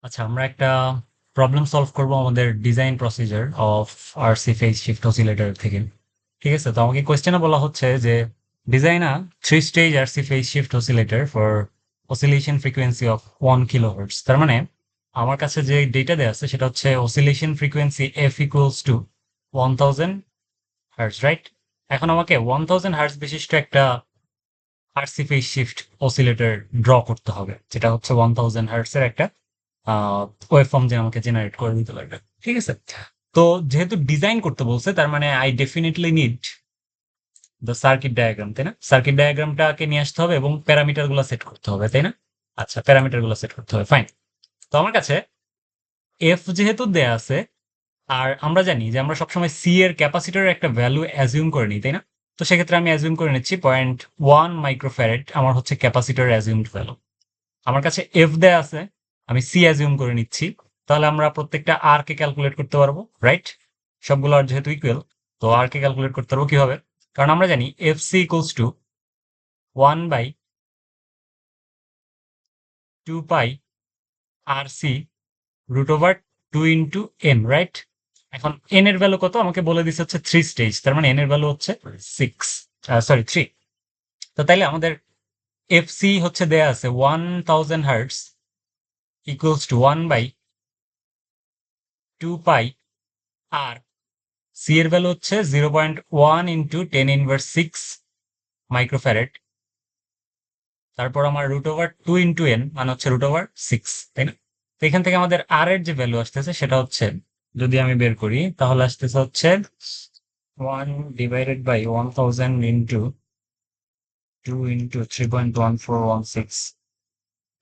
আচ্ছা, আমরা একটা প্রবলেম সলভ করব আমাদের design procedure of RC phase shift oscillator থেকে। ঠিক আছে, তো আমাকে কোয়েশ্চেনে বলা হচ্ছে যে design a 3 stage RC phase shift oscillator for oscillation frequency of 1 kilohertz. তার মানে আমার কাছে যে ডেটা দেওয়া আছে সেটা হচ্ছে oscillation frequency F equals to 1000 hertz, right? এখন আমাকে 1000 হার্টজ বিশিষ্ট একটা RC phase shift oscillator draw করতে হবে, যেটা হচ্ছে 1000 হার্টজ এর একটা ওয়েভ ফর্ম যে আমাকে জেনারেট করে দিতে লাগবে। ঠিক আছে, তো যেহেতু ডিজাইন করতে বলছে তার মানে I definitely need the circuit diagram, তাই না? সার্কিট ডায়াগ্রামটাকে নিয়ে আসতে হবে এবং প্যারামিটার গুলো সেট করতে হবে, তাই না? আচ্ছা, প্যারামিটার গুলো সেট করতে হবে, ফাইন। তো আমার কাছে এফ যেহেতু দেয়া আছে, আর আমরা জানি যে আমরা সবসময় সি এর ক্যাপাসিটরের একটা ভ্যালু অ্যাজিউম করে নিই, তাই না? তো সেক্ষেত্রে আমি অ্যাজিউম করে নিচ্ছি 0.1 মাইক্রোফ্যারেড আমার হচ্ছে ক্যাপাসিটর অ্যাজিউমড ভ্যালু। আমার কাছে এফ দেয়া আছে, আমি সি অ্যাজিউম করে নিচ্ছি। তাহলে আমরা প্রত্যেকটা আর কে ক্যালকুলেট করতে পারবো, রাইট? সবগুলো আর যেহেতু ইকুয়াল, তো আর কে ক্যালকুলেট করতে পারবো কিভাবে? কারণ আমরা জানি F C equals to 1/2 pi R C root over 2 × n, right? এখন এন এর ভ্যালু কত আমাকে বলে দিচ্ছে হচ্ছে 3 স্টেজ, তার মানে এন এর ভ্যালু হচ্ছে 6, সরি 3। তো তাইলে আমাদের এফ সি হচ্ছে দেয়া আছে 1000 hertz equals to 1/2 pi R C এর ভ্যালু হচ্ছে 0.1 × 10⁻⁶ মাইক্রোফ্যারেড। তারপর আমার √2 × n মানে হচ্ছে √6, তাই না? তো এখান থেকে আমাদের আর এর যে ভ্যালু আসতেছে সেটা হচ্ছে, যদি আমি বের করি তাহলে আসতেছে হচ্ছে 1/1000 × 2 × 3.1416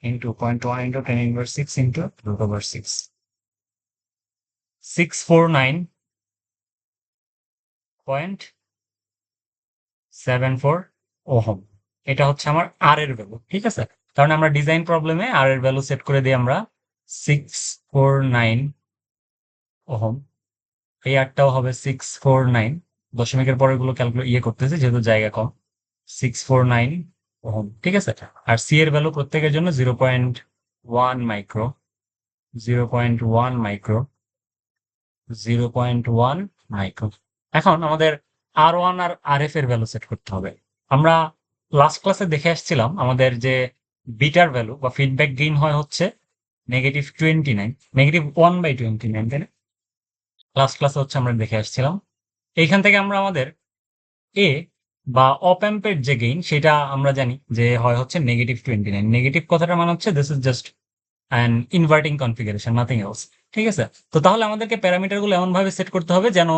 ইন্টু 0.1 × 10⁻⁶ ইন্টু √6, 649.74 ওহম। এটা হচ্ছে আমার আর এর ভ্যালু, ঠিক আছে? কারণ আমরা ডিজাইন প্রবলেমে আর এর ভ্যালু সেট করে দিই আমরা 649 ওহম। এই আরটাও হবে 649, দশমিকের পরের গুলো ক্যালকুলেট করতেছে যেহেতু জায়গা কম। 649 ওহম, ঠিক আছে। আর সি এর ভ্যালু প্রত্যেকের জন্য 0.1 মাইক্রো, 0.1 মাইক্রো, 0.1 মাইক্রো। এখন আমাদের আর1 আর আরএফ এর ভ্যালু সেট করতে হবে। আমরা লাস্ট ক্লাসে দেখে আসছিলাম আমাদের যে বিটার ভ্যালু বা ফিডব্যাক গেইন হয় হচ্ছে -29, -1/29, তাই না? লাস্ট ক্লাসে হচ্ছে আমরা দেখে আসছিলাম। এইখান থেকে আমরা আমাদের এ বা অপ অ্যাম্পের যে গেইন সেটা আমরা জানি যে হয় হচ্ছে -29। নেগেটিভ কথাটা মানে হচ্ছে this is just an inverting configuration, nothing else. ঠিক আছে, তো তাহলে আমাদেরকে প্যারামিটার গুলো এমন ভাবে সেট করতে হবে যেন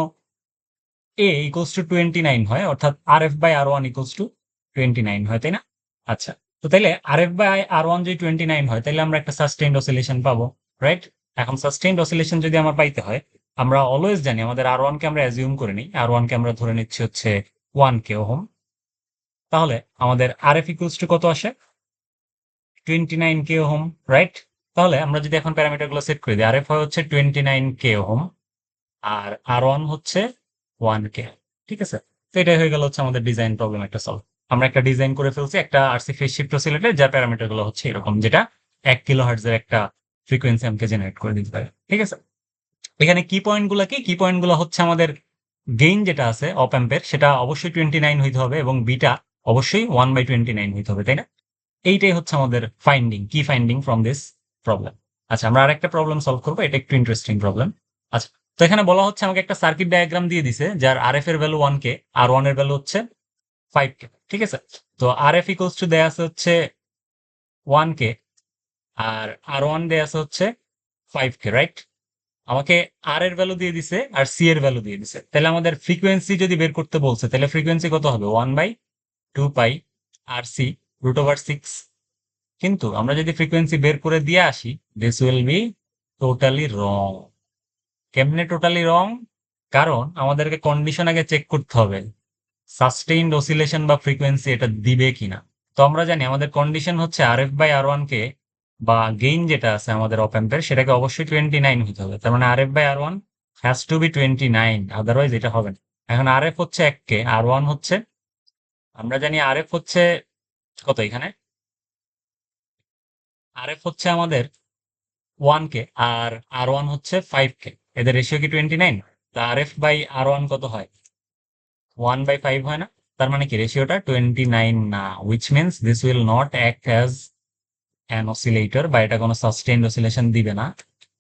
এ ইকুয়ালস টু 29 হয়, অর্থাৎ R F by R one equals to 29 হয়, তাই না? আচ্ছা, তো তাইলে R F by R one যদি 29 হয় তাহলে আমরা একটা সাস্টেইনড অসিলেশন পাবো, রাইট? এখন সাস্টেইনড অসিলেশন যদি আমার পাইতে হয়, আমরা অলওয়েজ জানি আমাদের আর ওয়ান কে আমরা অ্যাজিউম করে নিই, আর ওয়ান কে আমরা ধরে নিচ্ছি হচ্ছে 1 k ওহম। তাহলে আমাদের আর এফ ইকুয়ালস টু কত আসে? 29 k ওহম, রাইট? তাহলে আমরা যদি এখন প্যারামিটার গুলো সেট করে দিই, আর এফ হয় হচ্ছে 29 k ওহম আর আর ওয়ান হচ্ছে 1 k, ঠিক আছে? তো এটাই হয়ে গেল হচ্ছে আমাদের ডিজাইন প্রবলেম একটা সলভ। আমরা একটা ডিজাইন করে ফেলছি একটা আরসি ফেজ শিফট অসিলেটর যার প্যারামিটার গুলো হচ্ছে এরকম, যেটা 1 কিলোহার্টজ এর একটা ফ্রিকোয়েন্সি আমাকে জেনারেট করে দিতে পারে, ঠিক আছে? এখানে কি পয়েন্ট গুলা কি কি পয়েন্ট গুলো হচ্ছে আমাদের গেইন যেটা আছে অপ অ্যাম্পের সেটা অবশ্যই 29 হইতে হবে এবং বিটা অবশ্যই 1/29 হইতে হবে, তাই না? এইটাই হচ্ছে আমাদের ফাইন্ডিং, কি ফাইন্ডিং ফ্রম দিস প্রবলেম। আচ্ছা, আমরা আরেকটা প্রবলেম সলভ করবো, এটা একটু ইন্টারেস্টিং প্রবলেম। আচ্ছা, তো এখানে বলা হচ্ছে আমাকে একটা সার্কিট ডায়াগ্রাম দিয়ে দিছে যার আর এফ এর ভ্যালু 1 k আর ওয়ান এর ভ্যালু হচ্ছে 5 k, ঠিক আছে? তো আর এফ ইকুয়ালস টু দেয়া আছে হচ্ছে 1 k আর ওয়ান দেয়া আছে হচ্ছে 5 k, রাইট? আমাকে আর এর ভ্যালু দিয়ে দিছে আর সি এর ভ্যালু দিয়ে দিছে, তাহলে আমাদের ফ্রিকোয়েন্সি যদি বের করতে বলছে তাহলে ফ্রিকোয়েন্সি কত হবে? 1/2 পাই আর সি √6। কিন্তু আমরা যদি ফ্রিকোয়েন্সি বের করে দিয়ে আসি, দিস উইল বি টোটালি রং। কেমনে টোটালি রং? কারণ আমাদেরকে কন্ডিশন আগে চেক করতে হবে সাস্টেইনড অসিলেশন বা ফ্রিকোয়েন্সি এটা দিবে কিনা। তো আমরা জানি আমাদের কন্ডিশন হচ্ছে আর এফ বাই আর ওয়ান কে বা গেইন যেটা আছে আমাদের অপ অ্যাম্পের সেটাকে অবশ্যই 29 হতে হবে। তার মানে R F by R one has to be 29, otherwise এটা হবে না। এখন আর এফ হচ্ছে 1 k আর ওয়ান হচ্ছে, আমরা জানি আর এফ হচ্ছে কত এখানে, আর এফ হচ্ছে আমাদের 1K আর R1 হচ্ছে 5K, এদের রেশিও কি 29? তা RF বাই R1 কত হয়? 1/5 হয় না? তার মানে কি রেশিওটা 29 না, which means this will not act as an oscillator, বা এটা কোনো সাস্টেইনড অসিলেশন দিবে না।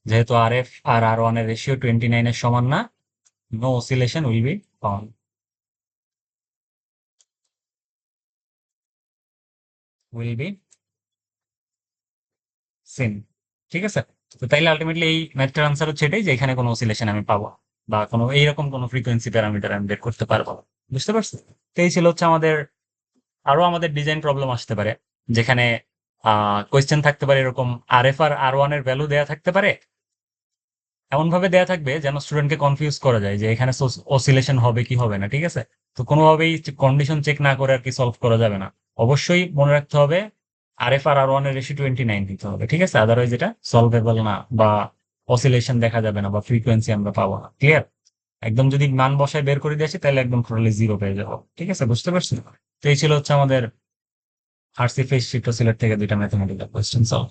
যেহেতু RF আর R1 এর রেশিও 29 এর সমান না, no oscillation will be found, will be seen। ঠিক আছে? তো তাইলে আলটিমেটলি এই ম্যাথটার আনসার হচ্ছে এটাই, যে এখানে কোনো অসিলেশন আমি পাবো না, বা কোনো এইরকম কোনো ফ্রিকোয়েন্সি প্যারামিটার আমি বের করতে পারবো না। বুঝতে পারছো? তো এই ছিল হচ্ছে আমাদের, আরো আমাদের ডিজাইন প্রবলেম আসতে পারে, যেখানে কোয়েশ্চেন থাকতে পারে এরকম, RF আর R1 এর ভ্যালু দেয়া থাকতে পারে, এমন ভাবে দেয়া থাকবে যেন স্টুডেন্টকে কনফিউজ করা যায় যে এখানে অসিলেশন হবে কি হবে না। ঠিক আছে? তো কোনোভাবেই কন্ডিশন চেক না করে আর কি সলভ করা যাবে না। অবশ্যই মনে রাখতে হবে RF আর R1 এর রেশিও 29 দিতে হবে। ঠিক আছে? আদারওয়াইজ এটা সলভেবল না, বা অসিলেশন দেখা যাবে না, বা ফ্রিকোয়েন্সি আমরা পাবো না। ক্লিয়ার? একদম যদি মান বসায় বের করে দিয়েছি তাহলে একদম টোটালি জিরো পেয়ে যাবো। ঠিক আছে? বুঝতে পারছি? তো এই ছিল হচ্ছে আমাদের আরসি ফেজ শিফট অসিলেটর থেকে দুইটা ম্যাথমেটিক্যাল কোয়েশ্চেন সলভ।